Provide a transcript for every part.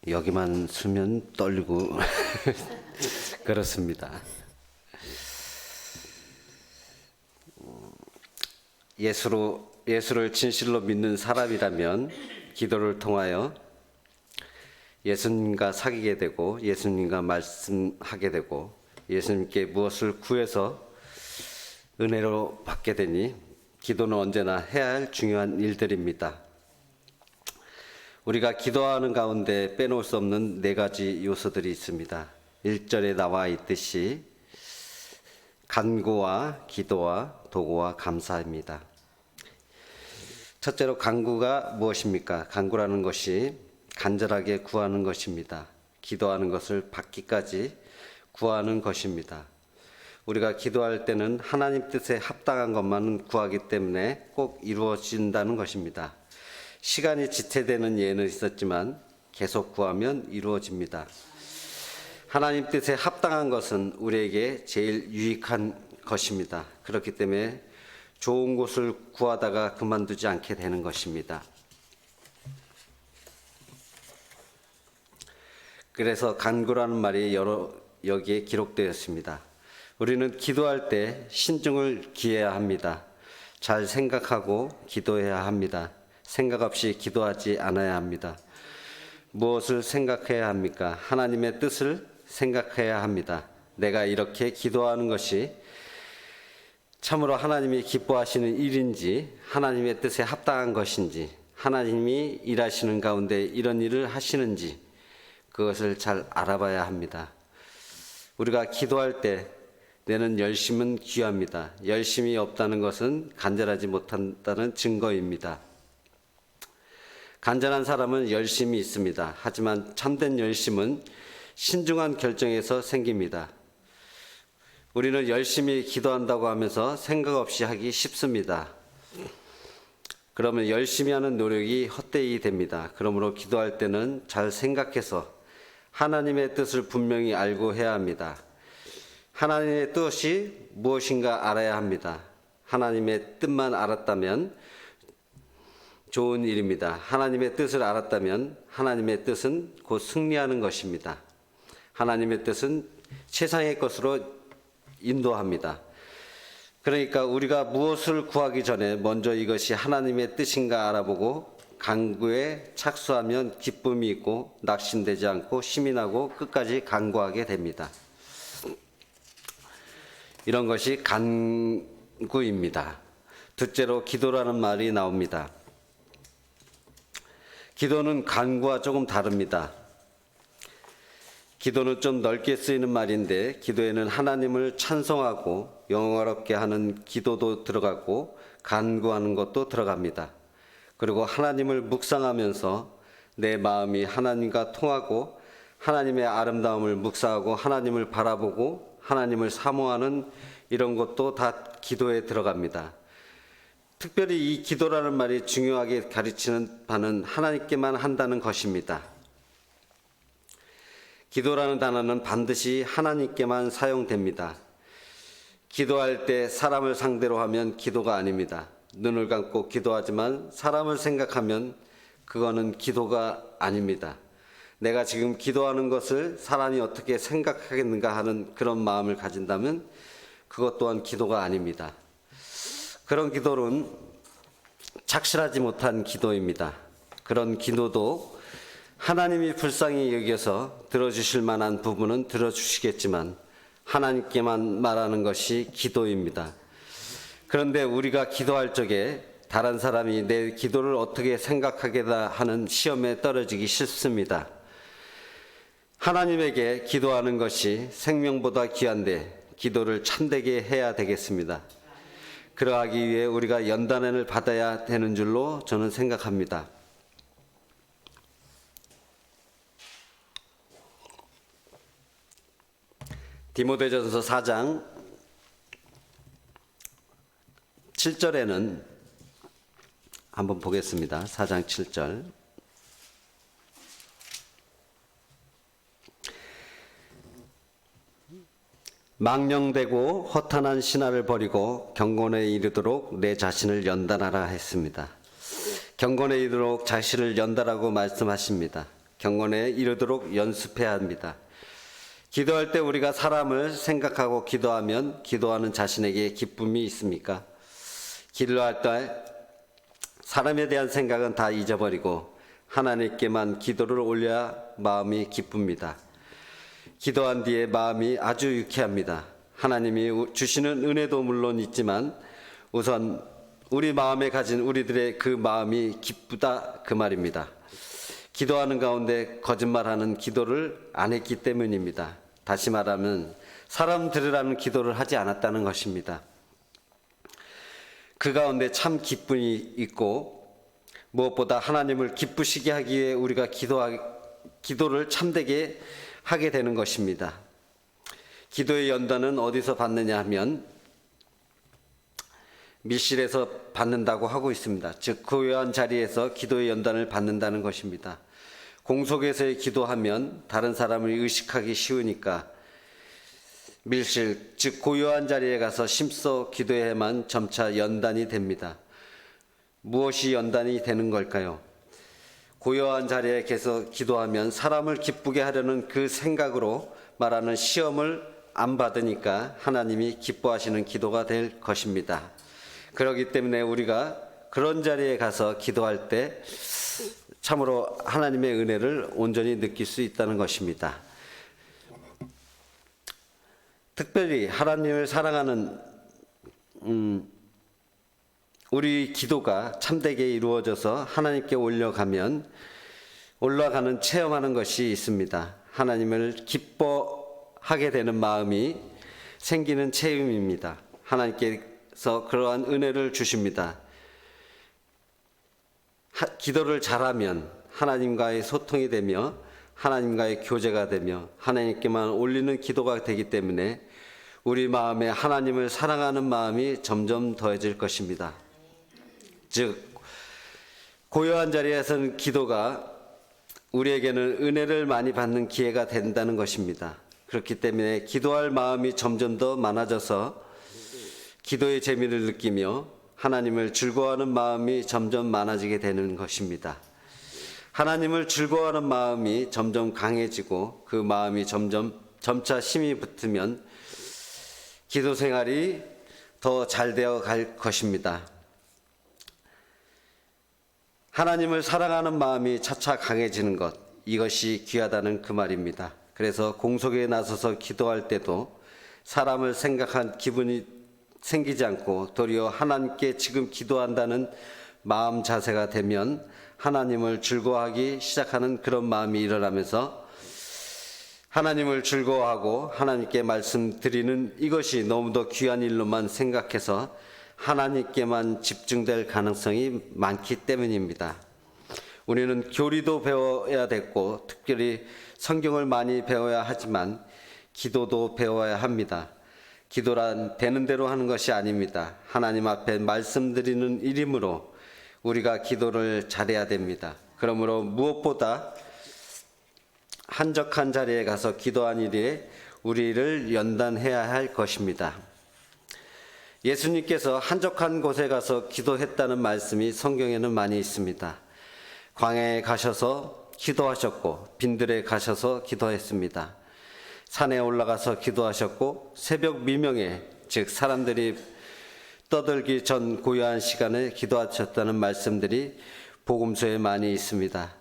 여기만 쓰면 떨리고 그렇습니다. 예수를 진실로 믿는 사람이라면 기도를 통하여 예수님과 사귀게 되고 예수님과 말씀하게 되고 예수님께 무엇을 구해서 은혜로 받게 되니 기도는 언제나 해야 할 중요한 일들입니다. 우리가 기도하는 가운데 빼놓을 수 없는 4가지 요소들이 있습니다. 1절에 나와 있듯이 간구와 기도와 도구와 감사입니다. 첫째로 간구가 무엇입니까? 간구라는 것이 간절하게 구하는 것입니다. 기도하는 것을 받기까지 구하는 것입니다. 우리가 기도할 때는 하나님 뜻에 합당한 것만은 구하기 때문에 꼭 이루어진다는 것입니다. 시간이 지체되는 예는 있었지만 계속 구하면 이루어집니다. 하나님 뜻에 합당한 것은 우리에게 제일 유익한 것입니다. 그렇기 때문에 좋은 곳을 구하다가 그만두지 않게 되는 것입니다. 그래서 간구라는 말이 여기에 기록되었습니다. 우리는 기도할 때 신중을 기해야 합니다. 잘 생각하고 기도해야 합니다. 생각 없이 기도하지 않아야 합니다. 무엇을 생각해야 합니까? 하나님의 뜻을 생각해야 합니다. 내가 이렇게 기도하는 것이 참으로 하나님이 기뻐하시는 일인지, 하나님의 뜻에 합당한 것인지, 하나님이 일하시는 가운데 이런 일을 하시는지 그것을 잘 알아봐야 합니다. 우리가 기도할 때 내는 열심은 귀합니다. 열심이 없다는 것은 간절하지 못한다는 증거입니다. 간절한 사람은 열심이 있습니다. 하지만 참된 열심은 신중한 결정에서 생깁니다. 우리는 열심히 기도한다고 하면서 생각 없이 하기 쉽습니다. 그러면 열심히 하는 노력이 헛되이 됩니다. 그러므로 기도할 때는 잘 생각해서 하나님의 뜻을 분명히 알고 해야 합니다. 하나님의 뜻이 무엇인가 알아야 합니다. 하나님의 뜻만 알았다면 좋은 일입니다. 하나님의 뜻을 알았다면 하나님의 뜻은 곧 승리하는 것입니다. 하나님의 뜻은 세상의 것으로 인도합니다. 그러니까 우리가 무엇을 구하기 전에 먼저 이것이 하나님의 뜻인가 알아보고 간구에 착수하면 기쁨이 있고 낙심되지 않고 힘이 나고 끝까지 간구하게 됩니다. 이런 것이 간구입니다. 둘째로 기도라는 말이 나옵니다. 기도는 간구와 조금 다릅니다. 기도는 좀 넓게 쓰이는 말인데 기도에는 하나님을 찬송하고 영화롭게 하는 기도도 들어가고 간구하는 것도 들어갑니다. 그리고 하나님을 묵상하면서 내 마음이 하나님과 통하고 하나님의 아름다움을 묵상하고 하나님을 바라보고 하나님을 사모하는 이런 것도 다 기도에 들어갑니다. 특별히 이 기도라는 말이 중요하게 가르치는 바는 하나님께만 한다는 것입니다. 기도라는 단어는 반드시 하나님께만 사용됩니다. 기도할 때 사람을 상대로 하면 기도가 아닙니다. 눈을 감고 기도하지만 사람을 생각하면 그거는 기도가 아닙니다. 내가 지금 기도하는 것을 사람이 어떻게 생각하겠는가 하는 그런 마음을 가진다면 그것 또한 기도가 아닙니다. 그런 기도는 착실하지 못한 기도입니다. 그런 기도도 하나님이 불쌍히 여겨서 들어주실 만한 부분은 들어주시겠지만 하나님께만 말하는 것이 기도입니다. 그런데 우리가 기도할 적에 다른 사람이 내 기도를 어떻게 생각하겠다 하는 시험에 떨어지기 싫습니다. 하나님에게 기도하는 것이 생명보다 귀한데 기도를 참되게 해야 되겠습니다. 그러하기 위해 우리가 연단을 받아야 되는 줄로 저는 생각합니다. 디모데전서 4장 7절에는 한번 보겠습니다. 4장 7절. 망령되고 허탄한 신화를 버리고 경건에 이르도록 내 자신을 연단하라 했습니다. 경건에 이르도록 자신을 연단하고 말씀하십니다. 경건에 이르도록 연습해야 합니다. 기도할 때 우리가 사람을 생각하고 기도하면 기도하는 자신에게 기쁨이 있습니까? 기도할 때 사람에 대한 생각은 다 잊어버리고 하나님께만 기도를 올려야 마음이 기쁩니다. 기도한 뒤에 마음이 아주 유쾌합니다. 하나님이 주시는 은혜도 물론 있지만 우선 우리 마음에 가진 우리들의 그 마음이 기쁘다 그 말입니다. 기도하는 가운데 거짓말하는 기도를 안 했기 때문입니다. 다시 말하면 사람 들으라는 기도를 하지 않았다는 것입니다. 그 가운데 참 기쁨이 있고 무엇보다 하나님을 기쁘시게 하기 위해 우리가 기도를 참되게 하게 되는 것입니다. 기도의 연단은 어디서 받느냐 하면 밀실에서 받는다고 하고 있습니다. 즉 고요한 자리에서 기도의 연단을 받는다는 것입니다. 공속에서의 기도하면 다른 사람을 의식하기 쉬우니까 밀실, 즉 고요한 자리에 가서 심써 기도해야만 점차 연단이 됩니다. 무엇이 연단이 되는 걸까요? 고요한 자리에 계속 기도하면 사람을 기쁘게 하려는 그 생각으로 말하는 시험을 안 받으니까 하나님이 기뻐하시는 기도가 될 것입니다. 그렇기 때문에 우리가 그런 자리에 가서 기도할 때 참으로 하나님의 은혜를 온전히 느낄 수 있다는 것입니다. 특별히 하나님을 사랑하는 우리 기도가 참되게 이루어져서 하나님께 올라가는 체험하는 것이 있습니다. 하나님을 기뻐하게 되는 마음이 생기는 체험입니다. 하나님께서 그러한 은혜를 주십니다. 기도를 잘하면 하나님과의 소통이 되며 하나님과의 교제가 되며 하나님께만 올리는 기도가 되기 때문에 우리 마음에 하나님을 사랑하는 마음이 점점 더해질 것입니다. 즉 고요한 자리에서는 기도가 우리에게는 은혜를 많이 받는 기회가 된다는 것입니다. 그렇기 때문에 기도할 마음이 점점 더 많아져서 기도의 재미를 느끼며 하나님을 즐거워하는 마음이 점점 많아지게 되는 것입니다. 하나님을 즐거워하는 마음이 점점 강해지고 그 마음이 점차 힘이 붙으면 기도 생활이 더 잘 되어 갈 것입니다. 하나님을 사랑하는 마음이 차차 강해지는 것, 이것이 귀하다는 그 말입니다. 그래서 공속에 나서서 기도할 때도 사람을 생각한 기분이 생기지 않고 도리어 하나님께 지금 기도한다는 마음 자세가 되면 하나님을 즐거워하기 시작하는 그런 마음이 일어나면서 하나님을 즐거워하고 하나님께 말씀드리는 이것이 너무도 귀한 일로만 생각해서 하나님께만 집중될 가능성이 많기 때문입니다. 우리는 교리도 배워야 됐고 특별히 성경을 많이 배워야 하지만 기도도 배워야 합니다. 기도란 되는 대로 하는 것이 아닙니다. 하나님 앞에 말씀드리는 일이므로 우리가 기도를 잘해야 됩니다. 그러므로 무엇보다 한적한 자리에 가서 기도한 일에 우리를 연단해야 할 것입니다. 예수님께서 한적한 곳에 가서 기도했다는 말씀이 성경에는 많이 있습니다. 광야에 가셔서 기도하셨고 빈들에 가셔서 기도했습니다. 산에 올라가서 기도하셨고 새벽 미명에 즉 사람들이 떠들기 전 고요한 시간에 기도하셨다는 말씀들이 복음서에 많이 있습니다.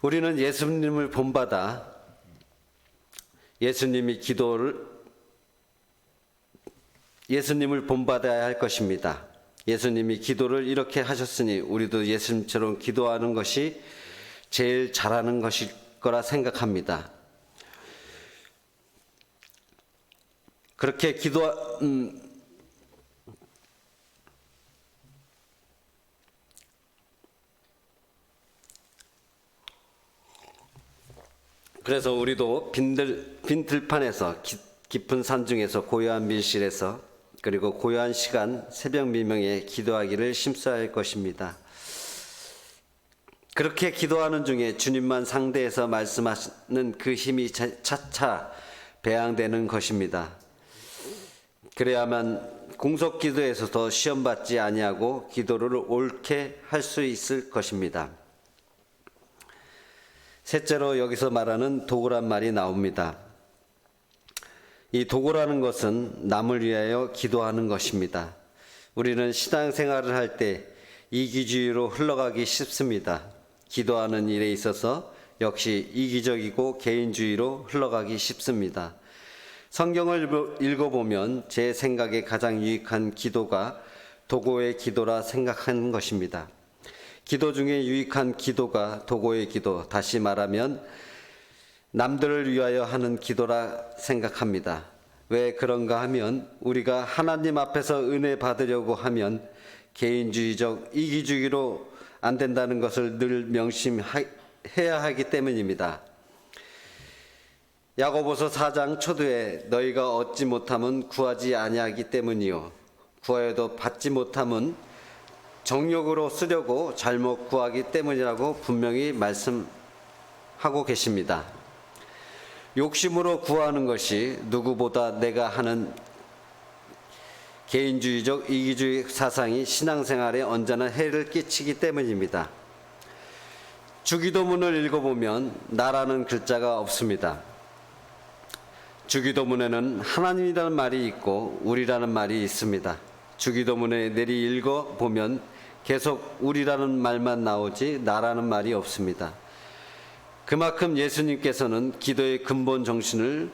우리는 예수님을 본받아 예수님을 본받아야 할 것입니다. 예수님이 기도를 이렇게 하셨으니 우리도 예수님처럼 기도하는 것이 제일 잘하는 것일 거라 생각합니다. 그렇게 그래서 우리도 빈 들판에서 깊은 산 중에서 고요한 밀실에서 그리고 고요한 시간 새벽 미명에 기도하기를 심사할 할 것입니다. 그렇게 기도하는 중에 주님만 상대해서 말씀하시는 그 힘이 차차 배양되는 것입니다. 그래야만 공속 기도에서도 시험받지 아니하고 기도를 옳게 할 수 있을 것입니다. 셋째로 여기서 말하는 도구란 말이 나옵니다. 이 도구라는 것은 남을 위하여 기도하는 것입니다. 우리는 신앙생활을 할 때 이기주의로 흘러가기 쉽습니다. 기도하는 일에 있어서 역시 이기적이고 개인주의로 흘러가기 쉽습니다. 성경을 읽어보면 제 생각에 가장 유익한 기도가 도구의 기도라 생각하는 것입니다. 기도 중에 유익한 기도가 도구의 기도, 다시 말하면 남들을 위하여 하는 기도라 생각합니다. 왜 그런가 하면 우리가 하나님 앞에서 은혜 받으려고 하면 개인주의적 이기주의로 안 된다는 것을 늘 명심해야 하기 때문입니다. 야고보서 4장 초두에 너희가 얻지 못함은 구하지 아니하기 때문이요 구하여도 받지 못함은 정욕으로 쓰려고 잘못 구하기 때문이라고 분명히 말씀하고 계십니다. 욕심으로 구하는 것이 누구보다 내가 하는 개인주의적 이기주의 사상이 신앙생활에 언제나 해를 끼치기 때문입니다. 주기도문을 읽어보면 나라는 글자가 없습니다. 주기도문에는 하나님이라는 말이 있고 우리라는 말이 있습니다. 주기도문에 내리 읽어보면 계속 우리라는 말만 나오지 나라는 말이 없습니다. 그만큼 예수님께서는 기도의 근본 정신을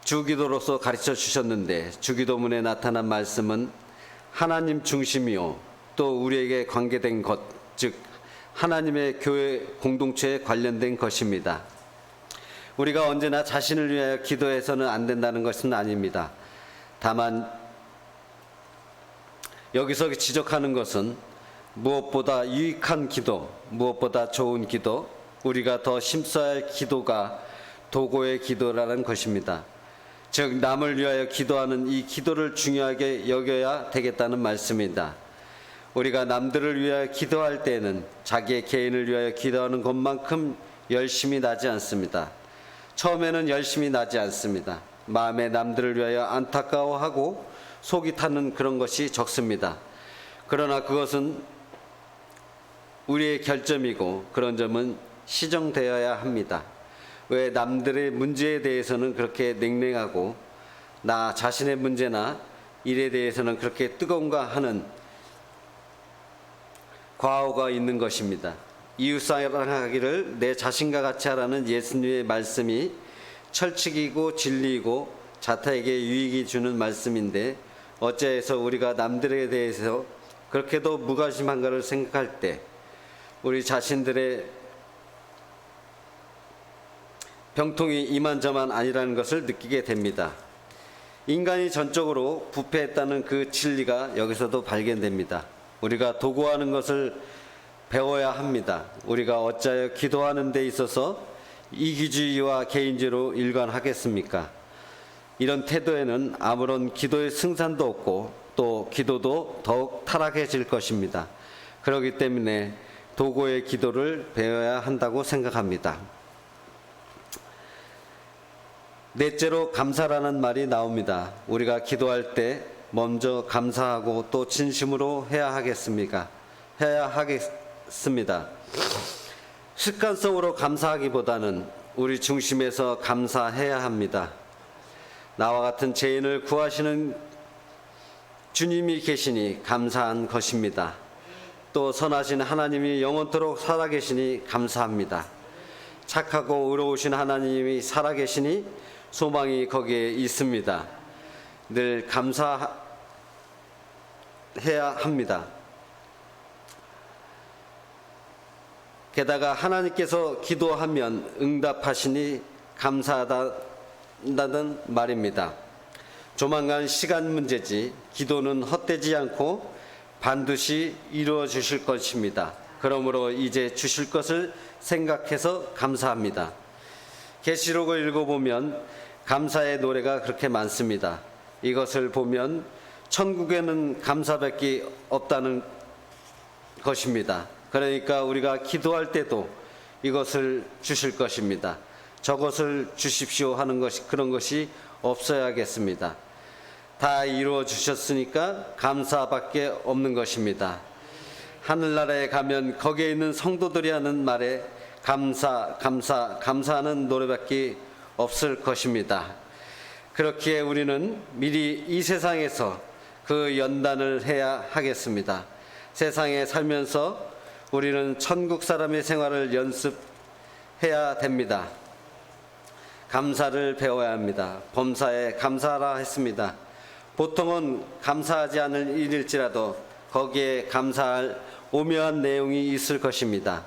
주기도로서 가르쳐 주셨는데 주기도문에 나타난 말씀은 하나님 중심이요 또 우리에게 관계된 것, 즉 하나님의 교회 공동체에 관련된 것입니다. 우리가 언제나 자신을 위하여 기도해서는 안 된다는 것은 아닙니다. 다만 여기서 지적하는 것은 무엇보다 유익한 기도, 무엇보다 좋은 기도, 우리가 더 힘써야 할 기도가 도구의 기도라는 것입니다. 즉 남을 위하여 기도하는 이 기도를 중요하게 여겨야 되겠다는 말씀입니다. 우리가 남들을 위하여 기도할 때에는 자기의 개인을 위하여 기도하는 것만큼 열심히 나지 않습니다. 처음에는 열심히 나지 않습니다. 마음에 남들을 위하여 안타까워하고 속이 타는 그런 것이 적습니다. 그러나 그것은 우리의 결점이고 그런 점은 시정되어야 합니다. 왜 남들의 문제에 대해서는 그렇게 냉랭하고 나 자신의 문제나 일에 대해서는 그렇게 뜨거운가 하는 과오가 있는 것입니다. 이웃사랑하기를 내 자신과 같이 하라는 예수님의 말씀이 철칙이고 진리이고 자타에게 유익이 주는 말씀인데 어째서 우리가 남들에 대해서 그렇게도 무관심한가를 생각할 때 우리 자신들의 병통이 이만저만 아니라는 것을 느끼게 됩니다. 인간이 전적으로 부패했다는 그 진리가 여기서도 발견됩니다. 우리가 도구하는 것을 배워야 합니다. 우리가 어찌하여 기도하는 데 있어서 이기주의와 개인주의로 일관하겠습니까? 이런 태도에는 아무런 기도의 승산도 없고 또 기도도 더욱 타락해질 것입니다. 그렇기 때문에 도구의 기도를 배워야 한다고 생각합니다. 넷째로 감사라는 말이 나옵니다. 우리가 기도할 때 먼저 감사하고 또 진심으로 해야 하겠습니다. 습관성으로 감사하기보다는 우리 중심에서 감사해야 합니다. 나와 같은 죄인을 구하시는 주님이 계시니 감사한 것입니다. 또 선하신 하나님이 영원토록 살아계시니 감사합니다. 착하고 의로우신 하나님이 살아계시니 소망이 거기에 있습니다. 늘 감사해야 합니다. 게다가 하나님께서 기도하면 응답하시니 감사하다는 말입니다. 조만간 시간 문제지 기도는 헛되지 않고 반드시 이루어 주실 것입니다. 그러므로 이제 주실 것을 생각해서 감사합니다. 계시록을 읽어보면 감사의 노래가 그렇게 많습니다. 이것을 보면 천국에는 감사밖에 없다는 것입니다. 그러니까 우리가 기도할 때도 이것을 주실 것입니다. 저것을 주십시오 하는 것이 그런 것이 없어야겠습니다. 다 이루어 주셨으니까 감사밖에 없는 것입니다. 하늘나라에 가면 거기에 있는 성도들이 하는 말에 감사하는 노래밖에 없을 것입니다. 그렇기에 우리는 미리 이 세상에서 그 연단을 해야 하겠습니다. 세상에 살면서 우리는 천국 사람의 생활을 연습해야 됩니다. 감사를 배워야 합니다. 범사에 감사하라 했습니다. 보통은 감사하지 않을 일일지라도 거기에 감사할 오묘한 내용이 있을 것입니다.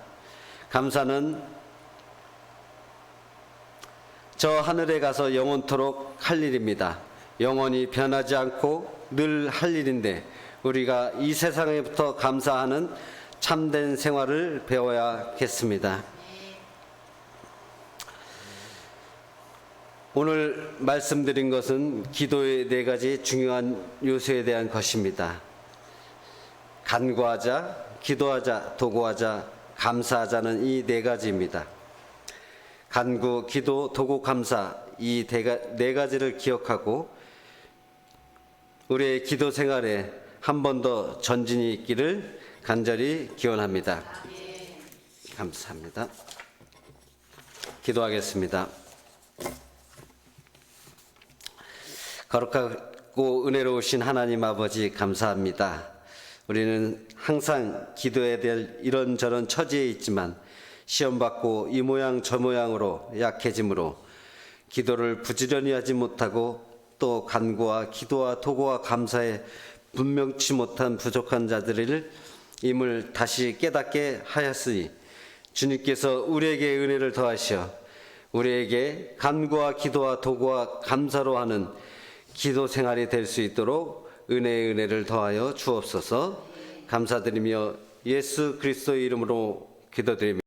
감사는 저 하늘에 가서 영원토록 할 일입니다. 영원히 변하지 않고 늘 할 일인데 우리가 이 세상에부터 감사하는 참된 생활을 배워야겠습니다. 오늘 말씀드린 것은 기도의 4가지 중요한 요소에 대한 것입니다. 간구하자, 기도하자, 도구하자, 감사하자는 이 4가지입니다. 간구, 기도, 도구, 감사 이 4가지를 기억하고 우리의 기도 생활에 한 번 더 전진이 있기를 간절히 기원합니다. 감사합니다. 기도하겠습니다. 거룩하고 은혜로우신 하나님 아버지 감사합니다. 우리는 항상 기도해야 될 이런저런 처지에 있지만 시험받고 이 모양 저 모양으로 약해짐으로 기도를 부지런히 하지 못하고 또 간구와 기도와 도구와 감사에 분명치 못한 부족한 자들을 임을 다시 깨닫게 하였으니 주님께서 우리에게 은혜를 더하시어 우리에게 간구와 기도와 도구와 감사로 하는 기도 생활이 될 수 있도록 은혜의 은혜를 더하여 주옵소서. 감사드리며 예수 그리스도의 이름으로 기도드립니다.